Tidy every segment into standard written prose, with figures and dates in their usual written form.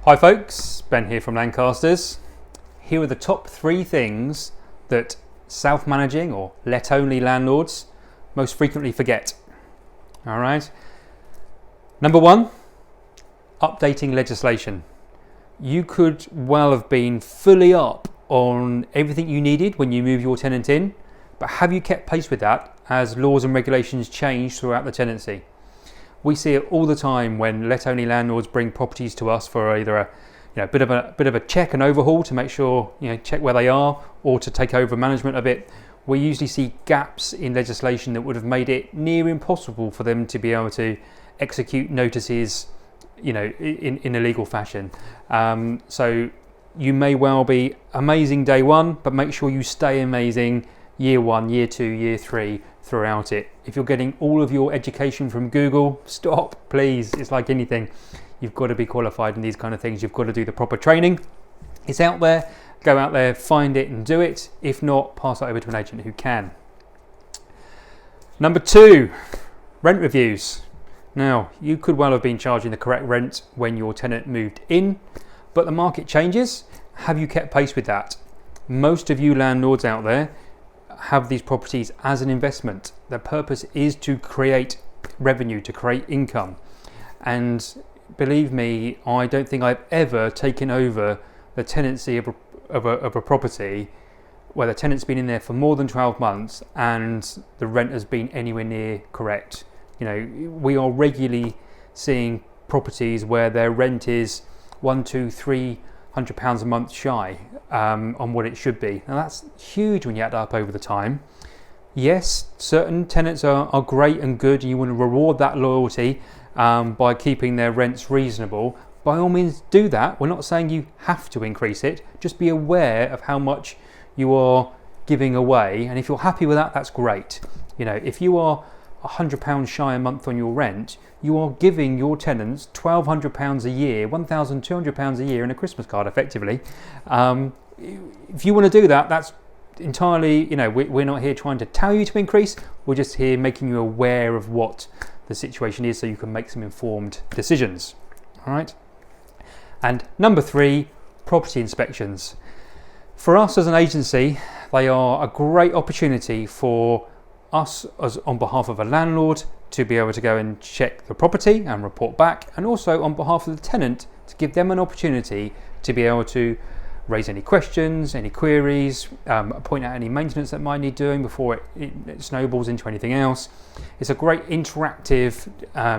Hi folks, Ben here from Lancasters. Here are the top 3 things that self-managing or let-only landlords most frequently forget. All right. Number 1, updating legislation. You could well have been fully up on everything you needed when you move your tenant in, but have you kept pace with that as laws and regulations change throughout the tenancy? We see it all the time when let-only landlords bring properties to us for either a bit of a check and overhaul to make sure, check where they are, or to take over management of it. We usually see gaps in legislation that would have made it near impossible for them to be able to execute notices, in a legal fashion. So you may well be amazing day 1, but make sure you stay amazing year 1, year 2, year 3 throughout it. If you're getting all of your education from Google, stop, please. It's like anything. You've got to be qualified in these kind of things. You've got to do the proper training. It's out there. Go out there, find it and do it. If not, pass it over to an agent who can. Number 2, rent reviews. Now, you could well have been charging the correct rent when your tenant moved in, but the market changes. Have you kept pace with that? Most of you landlords out there have these properties as an investment. Their purpose is to create revenue, to create income. And believe me, I don't think I've ever taken over the tenancy of a property where the tenant's been in there for more than 12 months and the rent has been anywhere near correct. We are regularly seeing properties where their rent is £100-300 a month shy on what it should be. Now that's huge when you add up over the time. Yes, certain tenants are great and good, and you want to reward that loyalty by keeping their rents reasonable. By all means do that. We're not saying you have to increase it. Just be aware of how much you are giving away, and if you're happy with that, that's great. If you are £100 shy a month on your rent, you are giving your tenants £1,200 a year, £1,200 a year in a Christmas card, effectively. If you want to do that, that's entirely, we're not here trying to tell you to increase. We're just here making you aware of what the situation is so you can make some informed decisions. All right. And number 3, property inspections. For us as an agency, they are a great opportunity for us as on behalf of a landlord to be able to go and check the property and report back, and also on behalf of the tenant to give them an opportunity to be able to raise any questions, any queries, point out any maintenance that might need doing before it snowballs into anything else. It's a great interactive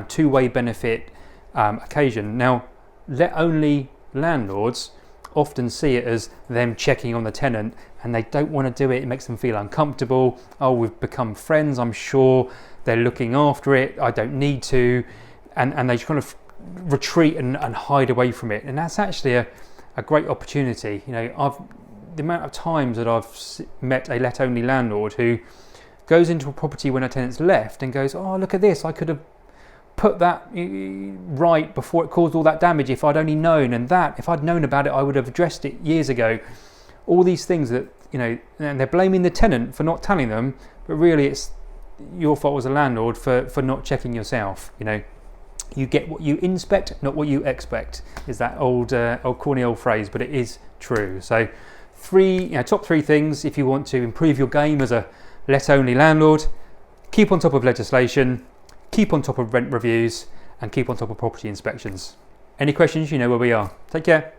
two-way benefit occasion. Now, let-only landlords often see it as them checking on the tenant, and they don't want to do it. It makes them feel uncomfortable. Oh, we've become friends, I'm sure. They're looking after it. I don't need to. And they kind of retreat and hide away from it. And that's actually a great opportunity. The amount of times that I've met a let-only landlord who goes into a property when a tenant's left and goes, oh, look at this. I could have put that right before it caused all that damage if I'd only known, and that if I'd known about it I would have addressed it years ago. All these things that and they're blaming the tenant for not telling them, but really it's your fault as a landlord for not checking yourself. You get what you inspect, not what you expect, is that old corny old phrase, but it is true. So top 3 things if you want to improve your game as a let-only landlord: keep on top of legislation, keep on top of rent reviews, and keep on top of property inspections. Any questions, you know where we are. Take care.